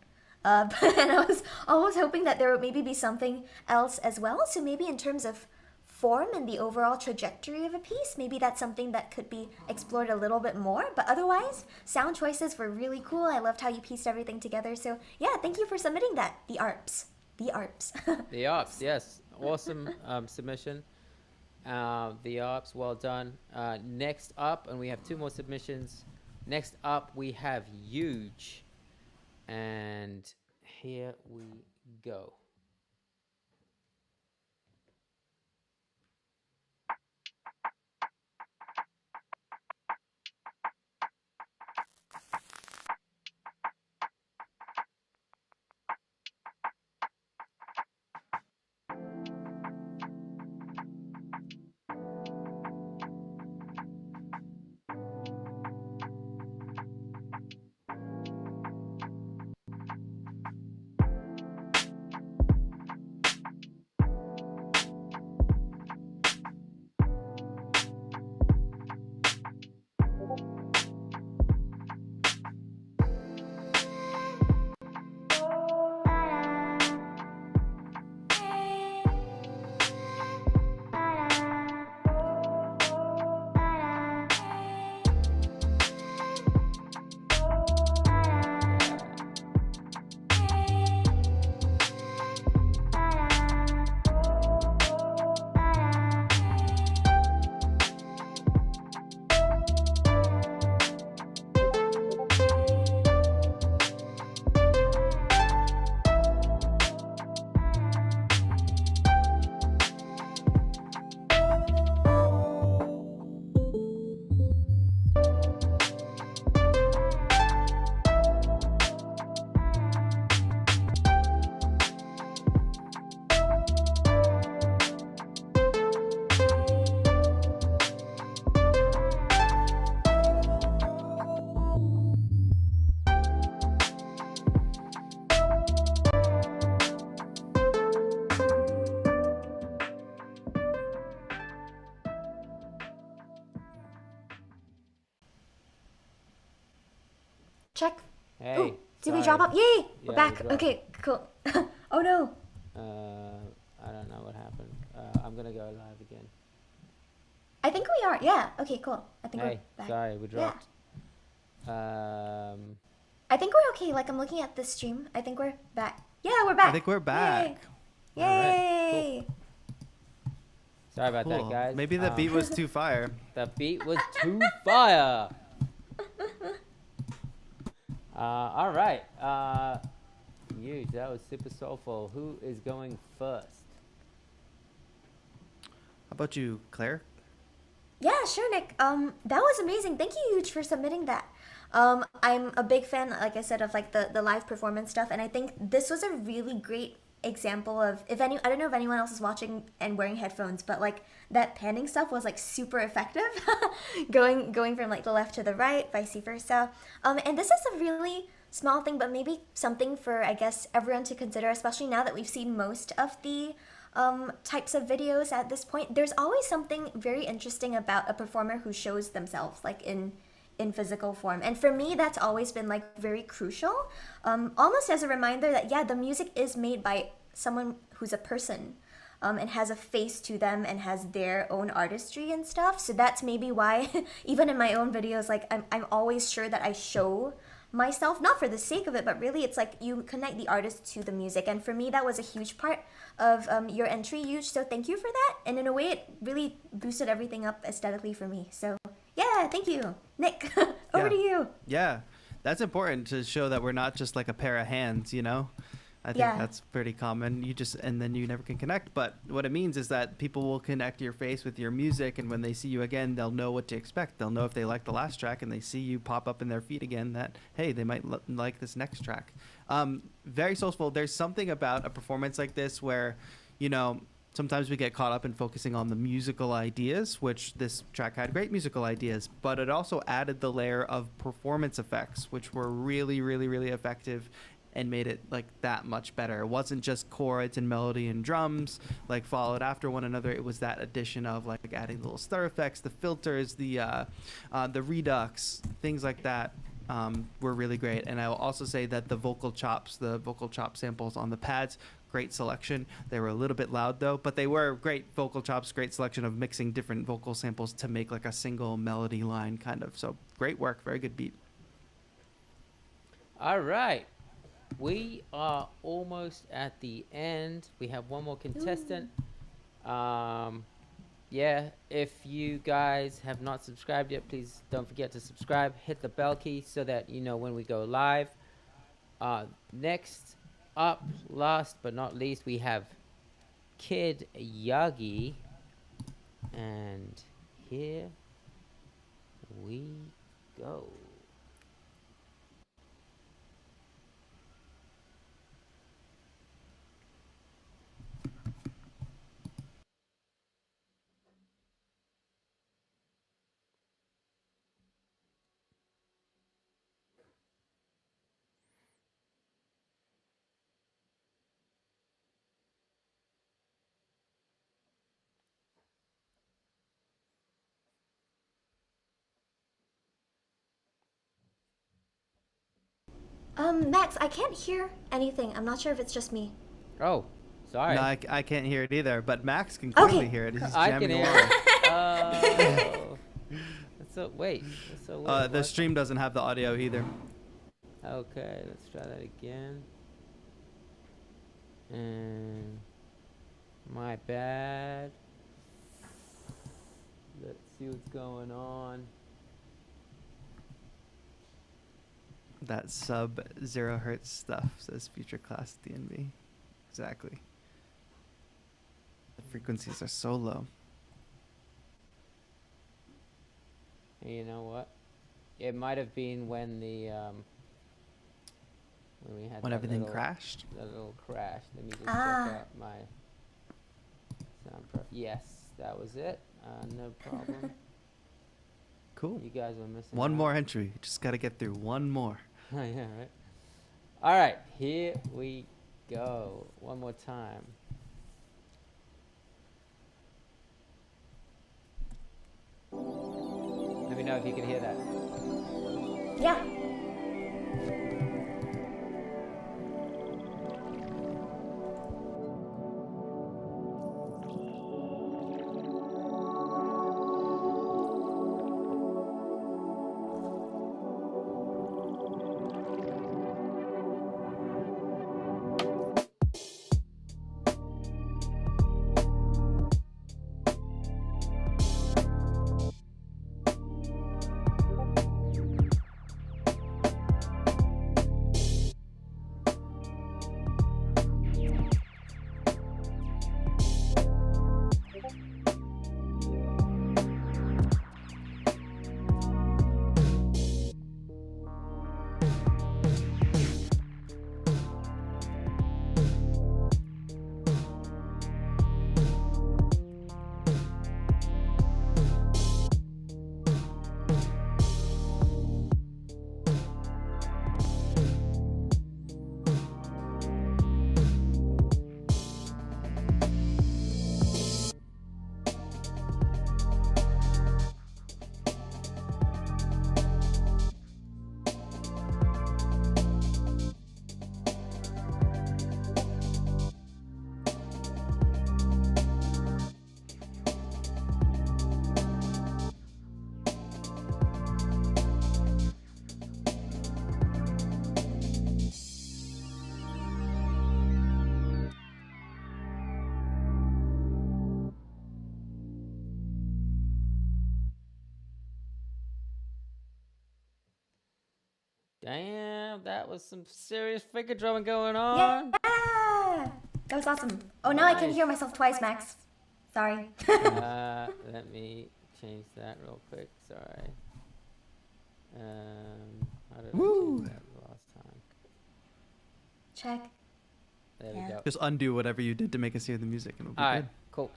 And I was almost hoping that there would maybe be something else as well. So maybe in terms of form and the overall trajectory of a piece, maybe that's something that could be explored a little bit more. But otherwise, sound choices were really cool. I loved how you pieced everything together. So yeah, thank you for submitting that. The ARPs. The ARPs, yes. Awesome submission. The ARPs, well done. Next up, and we have two more submissions. Next up, we have Huge. And here we go. Check. Hey. Ooh, did we drop off? Yay! Yeah, We're back. we dropped. Okay, cool. Oh no. I don't know what happened. I'm gonna go live again. I think we are. Yeah. Okay, cool. I think Hey, we're back. sorry, we dropped. I think we're okay. Like I'm looking at the stream. I think we're back. Yeah, we're back. I think we're back. Yay! All right, Yay! Sorry about Cool. that, guys. Maybe the beat was too fire. The beat was too fire. All right. Huge. That was super soulful. Who is going first? How about you, Claire? Yeah, sure, Nick. That was amazing. Thank you, Huge, for submitting that. I'm a big fan, like I said, of like the live performance stuff, and I think this was a really great example of I don't know if anyone else is watching and wearing headphones, but like that panning stuff was like super effective, going from like the left to the right, vice versa. And this is a really small thing, but maybe something for I guess everyone to consider, especially now that we've seen most of the types of videos at this point. There's always something very interesting about a performer who shows themselves like in physical form, and for me that's always been like very crucial, almost as a reminder that yeah, the music is made by someone who's a person, and has a face to them and has their own artistry and stuff. So that's maybe why even in my own videos, like I'm always sure that I show myself, not for the sake of it, but really it's like you connect the artist to the music. And for me that was a huge part of your entry, huge, so thank you for that. And in a way it really boosted everything up aesthetically for me. So yeah, thank you, Nick. Over to you. Yeah, that's important to show that we're not just like a pair of hands, you know? I think that's pretty common. And then you never can connect. But what it means is that people will connect your face with your music, and when they see you again, they'll know what to expect. They'll know if they like the last track and they see you pop up in their feed again that, hey, they might like this next track. Very soulful. There's something about a performance like this where, you know, sometimes we get caught up in focusing on the musical ideas, which this track had great musical ideas, but it also added the layer of performance effects, which were really, really, really effective and made it like that much better. It wasn't just chords and melody and drums like followed after one another. It was that addition of like adding little stir effects, the filters, the redux, things like that. Were really great. And I will also say that the vocal chop samples on the pads, great selection. They were a little bit loud though, but they were great vocal chops, great selection of mixing different vocal samples to make like a single melody line kind of. So great work, very good beat. All right. We are almost at the end. We have one more contestant. Yeah, if you guys have not subscribed yet, please don't forget to subscribe. Hit the bell key so that you know when we go live. Next up, last but not least, we have Kid Yagi. And here we go. Max, I can't hear anything. I'm not sure if it's just me. Oh, sorry. No, I can't hear it either, but Max can clearly hear it. He's I jamming can hear along. it. Oh. That's so, wait. That's so weird. The stream doesn't have the audio either. Okay, let's try that again. And my bad. Let's see what's going on. That sub 0 hertz stuff says future class DNB. Exactly. The frequencies are so low. And you know what? It might have been when the when we had When that everything little, crashed? that little crash. Let me just check out my sound pro. Yes, that was it. No problem. Cool. You guys were missing One out. more entry. Just got to get through one more. Yeah, right. All right, here we go. One more time. Let me know if you can hear that. Yeah. Damn, that was some serious finger drumming going on. Yeah! That was awesome. Oh, now I can Nice. hear myself twice, Max. Sorry. Let me change that real quick. Sorry. How did I Woo. change that last time? Check. There Yeah. we go. Just undo whatever you did to make us hear the music, and it'll be All good. right, cool.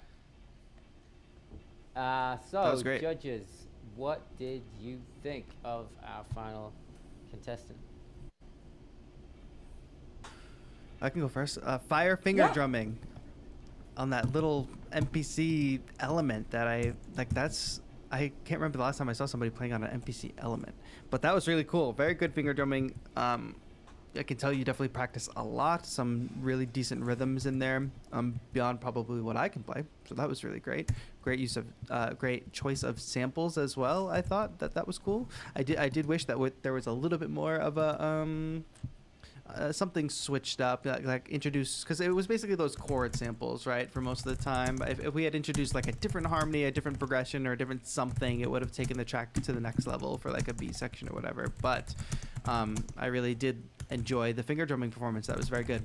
That So, was great. judges, what did you think of our final contestant? I can go first. Fire finger Yeah. drumming on that little NPC element that I like. I can't remember the last time I saw somebody playing on an NPC element, but that was really cool. Very good finger drumming. I can tell you definitely practice a lot. Some really decent rhythms in there, beyond probably what I can play. So that was really great. Great choice of samples as well. I thought that was cool. I did wish that there was a little bit more of a something switched up, like introduced, because it was basically those chord samples, right, for most of the time. If we had introduced like a different harmony, a different progression, or a different something, it would have taken the track to the next level for like a B section or whatever. But I really did enjoy the finger drumming performance. That was very good.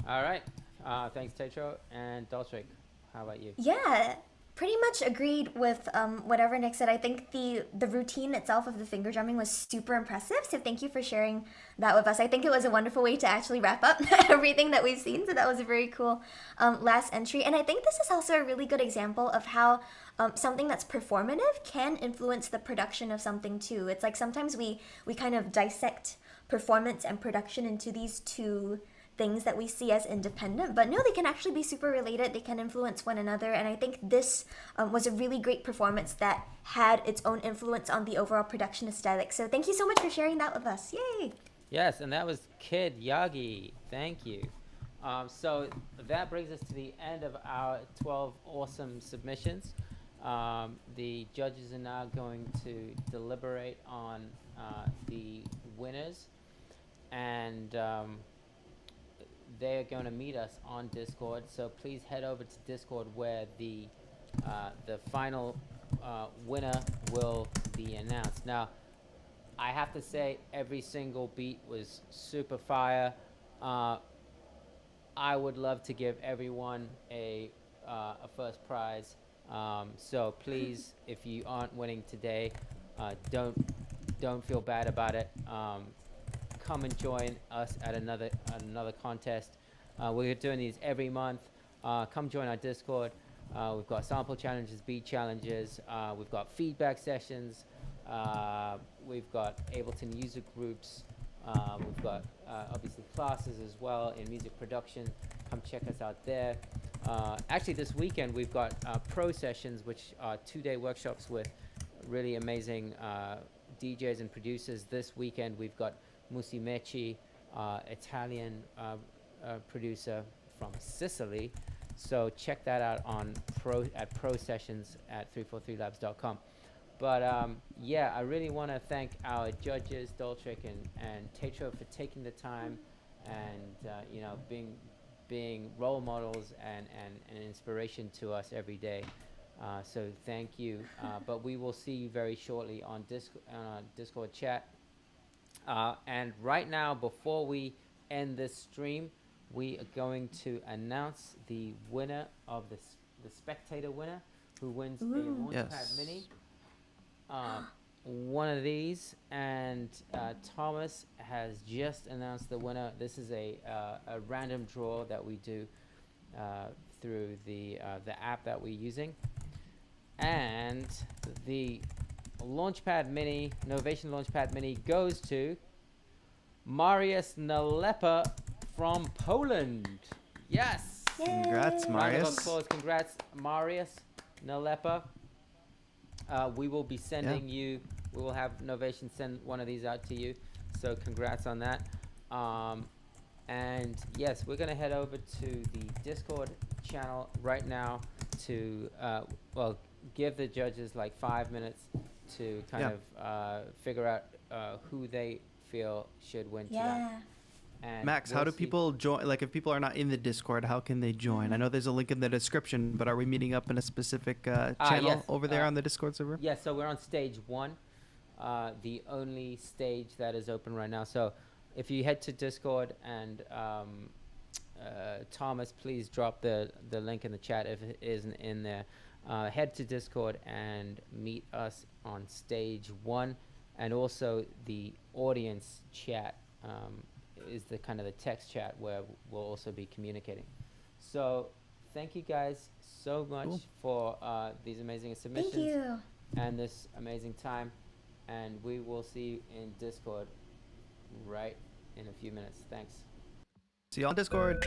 All right. Thanks, Taetro. And dolltr, how about you? Yeah, pretty much agreed with whatever Nick said. I think the routine itself of the finger drumming was super impressive. So thank you for sharing that with us. I think it was a wonderful way to actually wrap up everything that we've seen. So that was a very cool last entry. And I think this is also a really good example of how something that's performative can influence the production of something too. It's like sometimes we kind of dissect performance and production into these two things that we see as independent, but no, they can actually be super related. They can influence one another, and I think this was a really great performance that had its own influence on the overall production aesthetic. So thank you so much for sharing that with us. Yay! Yes, and that was Kid Yagi. Thank you. So that brings us to the end of our 12 awesome submissions. The judges are now going to deliberate on the winners, and they're going to meet us on Discord. So please head over to Discord, where the final winner will be announced. Now, I have to say, every single beat was super fire. I would love to give everyone a first prize. So please, if you aren't winning today, don't feel bad about it. Come and join us at another contest. We're doing these every month. Come join our Discord. We've got sample challenges, beat challenges. We've got feedback sessions. We've got Ableton user groups. We've got obviously classes as well in music production. Come check us out there. Actually, this weekend we've got pro sessions, which are 2-day workshops with really amazing DJs and producers. This weekend we've got Musi Mecci, Italian producer from Sicily. So check that out on pro sessions at 343labs.com. But yeah, I really want to thank our judges, dolltr and Taetro, for taking the time and being role models and an inspiration to us every day. So thank you. But we will see you very shortly on our Discord chat. And right now, before we end this stream, we are going to announce the winner of the spectator winner, who wins a Launchpad Mini. One of these, and Thomas has just announced the winner. This is a random draw that we do through the app that we're using, and the Launchpad Mini, Novation Launchpad Mini, goes to Mariusz Nalepa from Poland. Yes! Congrats, Round of Marius. applause. Congrats, Mariusz Nalepa. We will be sending you, we will have Novation send one of these out to you. So congrats on that. And yes, we're going to head over to the Discord channel right now to, give the judges like 5 minutes to kind of figure out who they feel should win tonight. And Max, how do people join? Like, if people are not in the Discord, how can they join? I know there's a link in the description, but are we meeting up in a specific channel yes, over there on the Discord server? Yes, so we're on stage 1. the only stage that is open right now. So if you head to Discord and Thomas, please drop the link in the chat if it isn't in there. Head to Discord and meet us on stage 1, and also the audience chat is the kind of the text chat where we'll also be communicating. So thank you guys so much for these amazing submissions. Thank you. And this amazing time, and we will see you in Discord right in a few minutes. Thanks. See you on Discord.